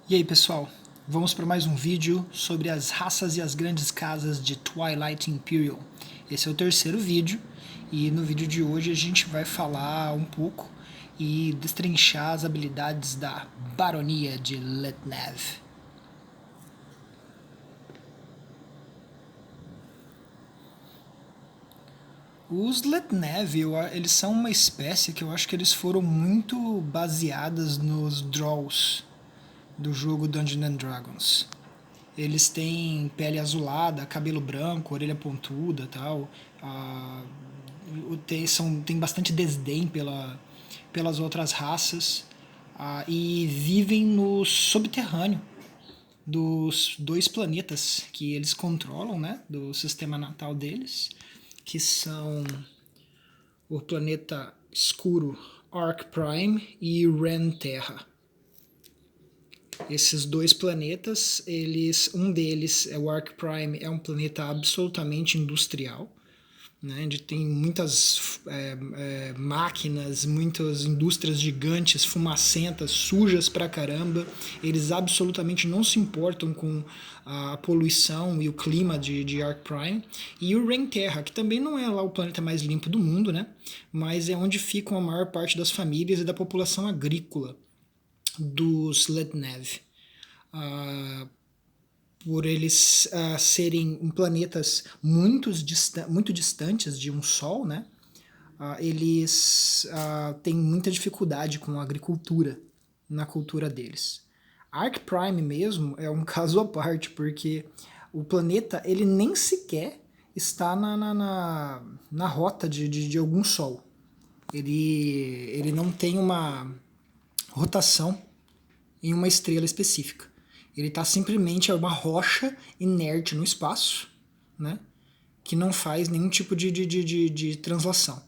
E aí pessoal, vamos para mais um vídeo sobre as raças e as grandes casas de Twilight Imperial. Esse é o terceiro vídeo e no vídeo de hoje a gente vai falar um pouco e destrinchar as habilidades da Baronia de Letnev. Os Letnev, eles são uma espécie que eu acho que eles foram muito baseadas nos Draws do jogo Dungeons and Dragons. Eles têm pele azulada, cabelo branco, orelha pontuda e tal. Ah, tem bastante desdém pelas outras raças. E vivem no subterrâneo dos dois planetas que eles controlam, né? Do sistema natal deles. Que são o planeta escuro Arc Prime e Ren Terra. Esses dois planetas, um deles é o Arc Prime, é um planeta absolutamente industrial, né, onde tem muitas máquinas, muitas indústrias gigantes, fumacentas, sujas pra caramba. Eles absolutamente não se importam com a poluição e o clima de Arc Prime. E o Ren Terra, que também não é lá o planeta mais limpo do mundo, né, mas é onde ficam a maior parte das famílias e da população agrícola dos Letnev. Por eles serem planetas muito distantes de um Sol, né? Eles têm muita dificuldade com a agricultura na cultura deles. Arc Prime mesmo é um caso à parte, porque o planeta ele nem sequer está na rota de algum Sol. Ele não tem uma rotação em uma estrela específica. Ele está simplesmente uma rocha inerte no espaço, né, que não faz nenhum tipo de translação.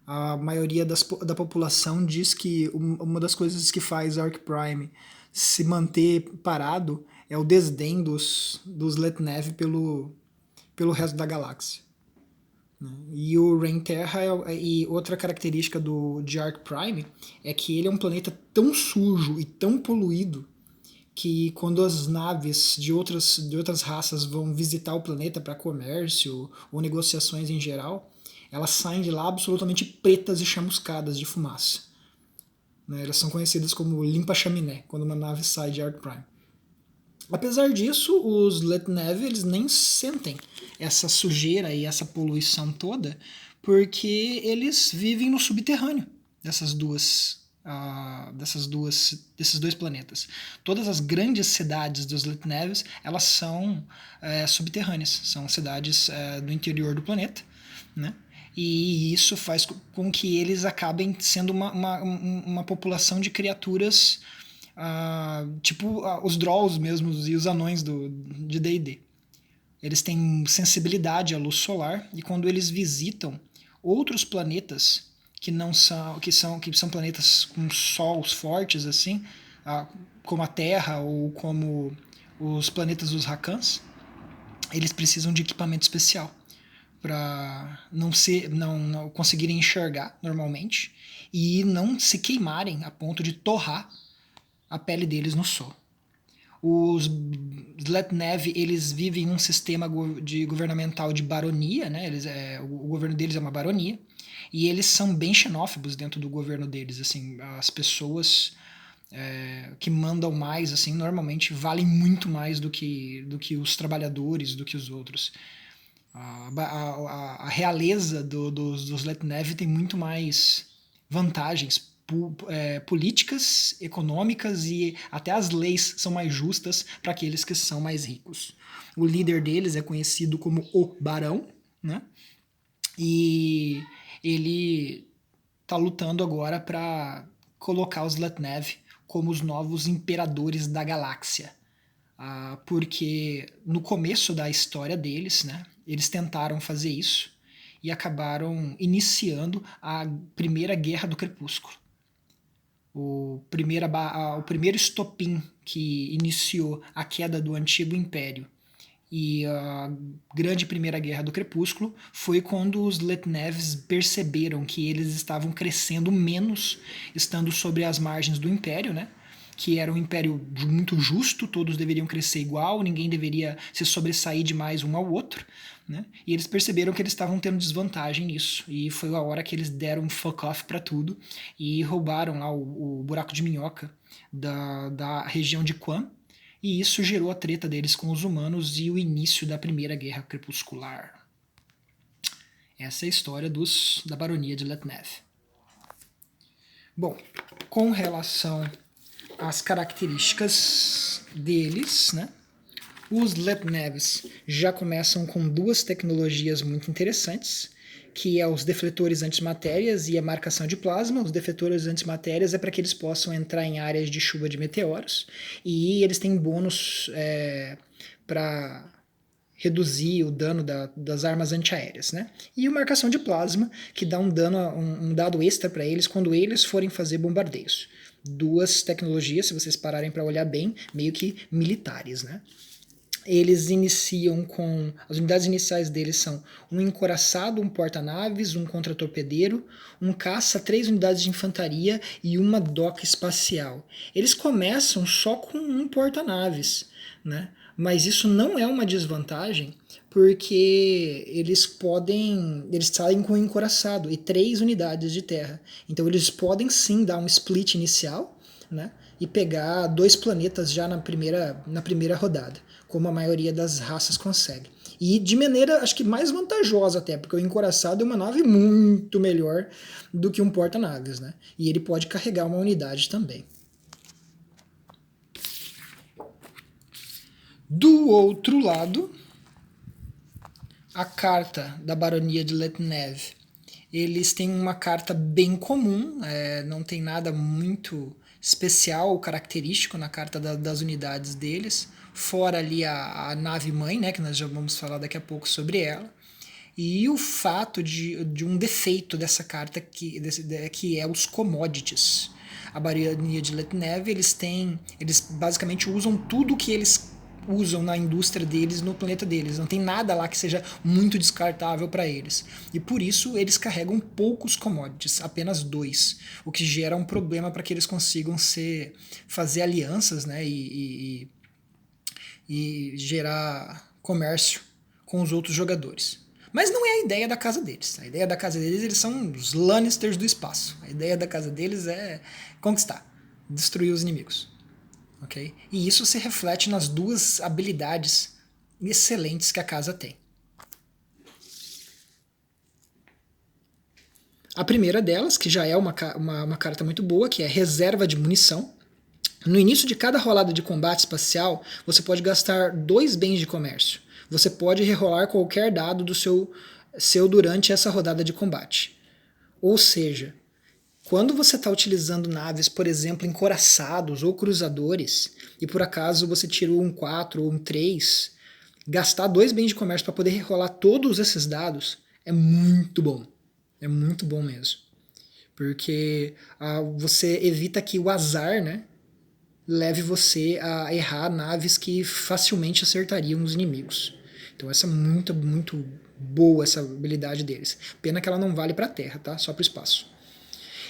A maioria da população diz que uma das coisas que faz Arc Prime se manter parado é o desdém dos Letnev pelo resto da galáxia. E o Ren Terra e outra característica de Arc Prime é que ele é um planeta tão sujo e tão poluído que quando as naves de outras raças vão visitar o planeta para comércio ou negociações em geral, elas saem de lá absolutamente pretas e chamuscadas de fumaça. Né? Elas são conhecidas como limpa-chaminé, quando uma nave sai de Arc Prime. Apesar disso, os Letnev eles nem sentem essa sujeira e essa poluição toda, porque eles vivem no subterrâneo desses dois planetas. Todas as grandes cidades dos Letnevs elas são subterrâneas, são cidades do interior do planeta, né? E isso faz com que eles acabem sendo uma população de criaturas tipo os Drolls mesmos e os anões de D&D. Eles têm sensibilidade à luz solar e quando eles visitam outros planetas que são planetas com sols fortes assim, como a Terra ou como os planetas dos Rakans, eles precisam de equipamento especial para não conseguirem enxergar normalmente e não se queimarem a ponto de torrar a pele deles no sol. Os Letnev eles vivem em um sistema governamental de baronia, né? O governo deles é uma baronia e eles são bem xenófobos dentro do governo deles. Assim, as pessoas que mandam mais, assim, normalmente valem muito mais do que os trabalhadores, do que os outros. A realeza dos Letnev tem muito mais vantagens políticas, econômicas e até as leis são mais justas para aqueles que são mais ricos. O líder deles é conhecido como o Barão, né? E ele está lutando agora para colocar os Letnev como os novos imperadores da galáxia. Porque no começo da história deles, né, eles tentaram fazer isso e acabaram iniciando a Primeira Guerra do Crepúsculo. O primeiro estopim que iniciou a queda do antigo império e a grande Primeira Guerra do Crepúsculo foi quando os Letnevs perceberam que eles estavam crescendo menos estando sobre as margens do império, né? que era um império muito justo, todos deveriam crescer igual, ninguém deveria se sobressair demais um ao outro, né? E eles perceberam que eles estavam tendo desvantagem nisso, e foi a hora que eles deram um fuck off para tudo e roubaram lá o buraco de minhoca da região de Quan, e isso gerou a treta deles com os humanos e o início da Primeira Guerra Crepuscular. Essa é a história da baronia de Letnev. Bom, com relação às características deles, né? Os Letnevs já começam com duas tecnologias muito interessantes, que é os defletores antimatérias e a marcação de plasma. Os defletores antimatérias é para que eles possam entrar em áreas de chuva de meteoros, e eles têm bônus para reduzir o dano das armas antiaéreas, né? E a marcação de plasma, que dá um dado extra para eles quando eles forem fazer bombardeios. Duas tecnologias, se vocês pararem para olhar bem, meio que militares, né? Eles iniciam com... As unidades iniciais deles são um encoraçado, um porta-naves, um contra-torpedeiro, um caça, 3 unidades de infantaria e uma doca espacial. Eles começam só com um porta-naves, né? Mas isso não é uma desvantagem, porque eles saem com um encoraçado e 3 unidades de terra. Então eles podem sim dar um split inicial, né? E pegar 2 planetas já na primeira rodada, como a maioria das raças consegue. E de maneira, acho que mais vantajosa até, porque o encoraçado é uma nave muito melhor do que um porta-naves, né? E ele pode carregar uma unidade também. Do outro lado, a carta da baronia de Letnev, eles têm uma carta bem comum, não tem nada muito especial ou característico na carta das unidades deles, fora ali a nave mãe, né, que nós já vamos falar daqui a pouco sobre ela, e o fato de um defeito dessa carta que é os commodities. A baronia de Letnev, eles basicamente usam tudo que eles usam na indústria deles, no planeta deles. Não tem nada lá que seja muito descartável para eles. E por isso eles carregam poucos commodities, apenas 2, o que gera um problema para que eles consigam fazer alianças, né, e gerar comércio com os outros jogadores. Mas não é a ideia da casa deles. A ideia da casa deles, eles são os Lannisters do espaço. A ideia da casa deles é conquistar, destruir os inimigos. Okay? E isso se reflete nas 2 habilidades excelentes que a casa tem. A primeira delas, que já é uma carta muito boa, que é reserva de munição. No início de cada rolada de combate espacial, você pode gastar 2 bens de comércio. Você pode rerolar qualquer dado do seu durante essa rodada de combate. Ou seja, quando você está utilizando naves, por exemplo, encoraçados ou cruzadores, e por acaso você tirou um 4 ou um 3, gastar 2 bens de comércio para poder rerolar todos esses dados é muito bom. É muito bom mesmo. Porque você evita que o azar, né, leve você a errar naves que facilmente acertariam os inimigos. Então essa é muito, muito boa essa habilidade deles. Pena que ela não vale para a Terra, tá? Só para o espaço.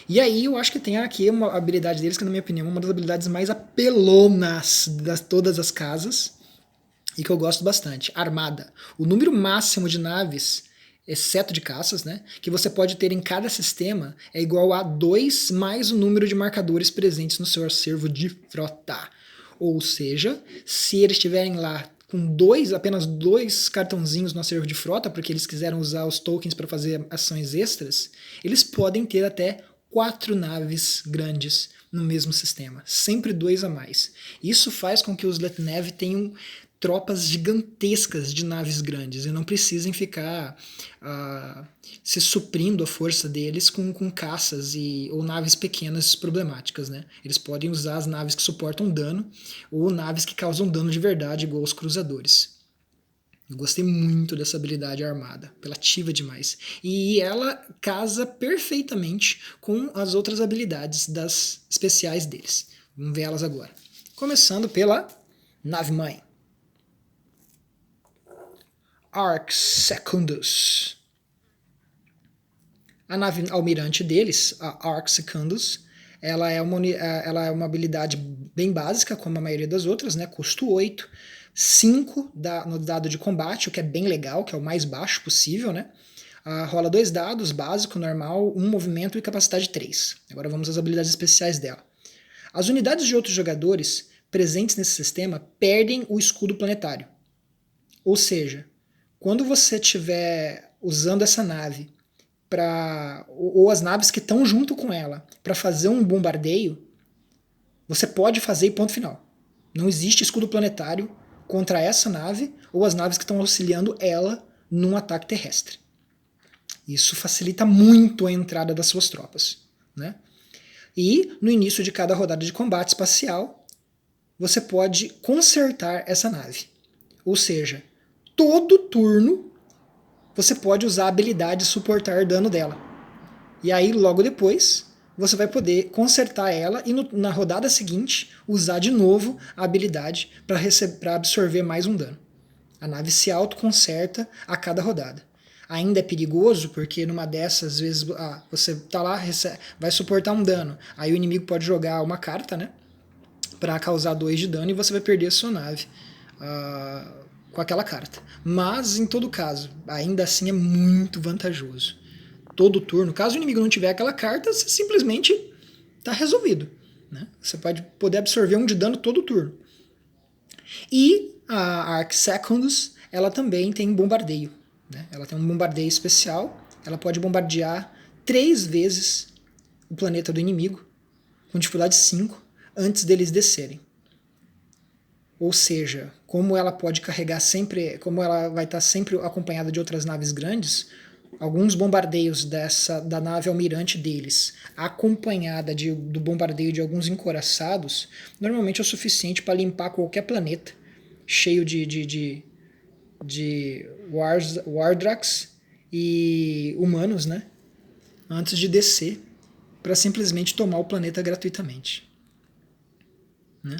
E aí eu acho que tem aqui uma habilidade deles que, na minha opinião, é uma das habilidades mais apelonas de todas as casas e que eu gosto bastante. Armada. O número máximo de naves, exceto de caças, né, que você pode ter em cada sistema é igual a 2 mais o número de marcadores presentes no seu acervo de frota. Ou seja, se eles estiverem lá com apenas 2 cartãozinhos no acervo de frota, porque eles quiseram usar os tokens para fazer ações extras, eles podem ter até 4 naves grandes no mesmo sistema, sempre 2 a mais. Isso faz com que os Letnev tenham tropas gigantescas de naves grandes e não precisem ficar se suprindo a força deles com caças ou naves pequenas problemáticas, né? Eles podem usar as naves que suportam dano ou naves que causam dano de verdade, igual os cruzadores. Eu gostei muito dessa habilidade armada, apelativa demais. E ela casa perfeitamente com as outras habilidades das especiais deles. Vamos ver elas agora. Começando pela nave-mãe. Arx Secundus. A nave almirante deles, a Arx Secundus, ela é uma habilidade bem básica, como a maioria das outras, né? Custo 8, 5 no dado de combate, o que é bem legal, que é o mais baixo possível, né? Rola 2 dados, básico, normal, 1 movimento e capacidade 3. Agora vamos às habilidades especiais dela. As unidades de outros jogadores presentes nesse sistema perdem o escudo planetário. Ou seja, quando você estiver usando essa nave ou as naves que estão junto com ela para fazer um bombardeio, você pode fazer e ponto final. Não existe escudo planetário contra essa nave ou as naves que estão auxiliando ela num ataque terrestre. Isso facilita muito a entrada das suas tropas, né? E no início de cada rodada de combate espacial, você pode consertar essa nave. Ou seja, todo turno você pode usar a habilidade suportar dano dela. E aí, logo depois, você vai poder consertar ela e na rodada seguinte usar de novo a habilidade para absorver mais um dano. A nave se autoconserta a cada rodada. Ainda é perigoso, porque numa dessas, às vezes, você tá lá, vai suportar um dano. Aí o inimigo pode jogar uma carta, né? Pra causar 2 de dano e você vai perder a sua nave com aquela carta. Mas, em todo caso, ainda assim é muito vantajoso. Todo turno, caso o inimigo não tiver aquela carta, você simplesmente tá resolvido, né? Você pode poder absorver 1 de dano todo turno. E a Arc Secundus, ela também tem bombardeio. Né? Ela tem um bombardeio especial, ela pode bombardear 3 vezes o planeta do inimigo, com dificuldade 5, antes deles descerem. Ou seja, como ela pode carregar sempre, como ela vai estar sempre acompanhada de outras naves grandes, alguns bombardeios da nave almirante deles, acompanhada do bombardeio de alguns encoraçados, normalmente é o suficiente para limpar qualquer planeta cheio de Wardrax e humanos, né? Antes de descer para simplesmente tomar o planeta gratuitamente, né?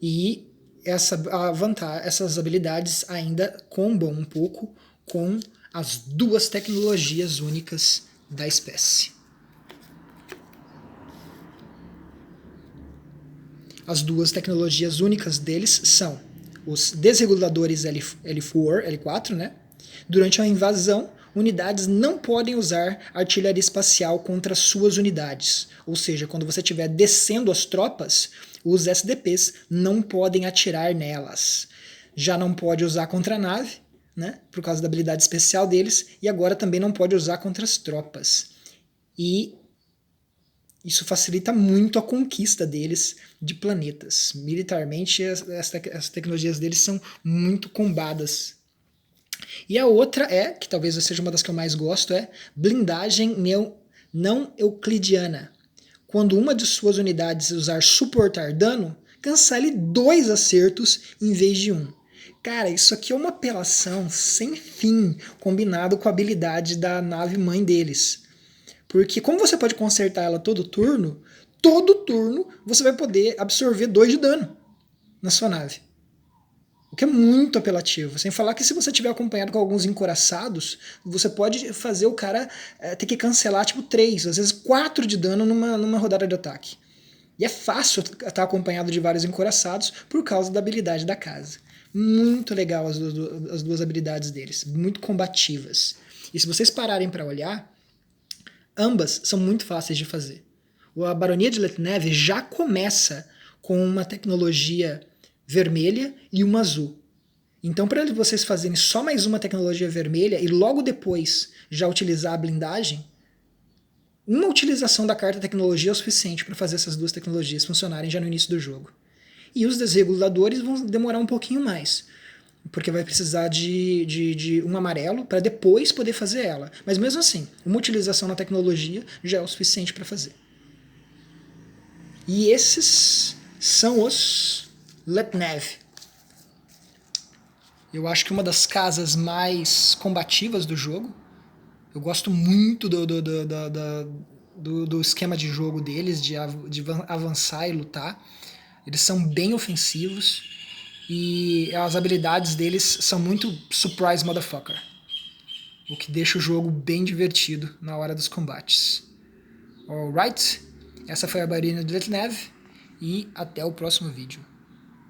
E essas habilidades ainda combam um pouco com as 2 tecnologias únicas da espécie. As 2 tecnologias únicas deles são os desreguladores L4, né? Durante a invasão, unidades não podem usar artilharia espacial contra suas unidades. Ou seja, quando você estiver descendo as tropas, os SDPs não podem atirar nelas. Já não pode usar contra a nave, né? Por causa da habilidade especial deles, e agora também não pode usar contra as tropas. E isso facilita muito a conquista deles de planetas. Militarmente, as tecnologias deles são muito combadas. E a outra que talvez seja uma das que eu mais gosto, é blindagem não euclidiana. Quando uma de suas unidades usar suportar dano, cancele 2 acertos em vez de 1. Cara, isso aqui é uma apelação sem fim, combinado com a habilidade da nave mãe deles. Porque como você pode consertar ela todo turno você vai poder absorver 2 de dano na sua nave. O que é muito apelativo. Sem falar que se você tiver acompanhado com alguns encoraçados, você pode fazer o cara ter que cancelar tipo 3, às vezes 4 de dano numa rodada de ataque. E é fácil estar acompanhado de vários encoraçados por causa da habilidade da casa. Muito legal as 2 habilidades deles, muito combativas. E se vocês pararem para olhar, ambas são muito fáceis de fazer. A Baronia de Letneve já começa com uma tecnologia vermelha e uma azul. Então, para vocês fazerem só mais uma tecnologia vermelha e logo depois já utilizar a blindagem, uma utilização da carta tecnologia é o suficiente para fazer essas 2 tecnologias funcionarem já no início do jogo. E os desreguladores vão demorar um pouquinho mais, porque vai precisar de um amarelo para depois poder fazer ela. Mas mesmo assim, uma utilização na tecnologia já é o suficiente para fazer. E esses são os Letnev. Eu acho que uma das casas mais combativas do jogo. Eu gosto muito do esquema de jogo deles, de avançar e lutar. Eles são bem ofensivos e as habilidades deles são muito surprise motherfucker, o que deixa o jogo bem divertido na hora dos combates. Alright? Essa foi a bailarina do Neve e até o próximo vídeo.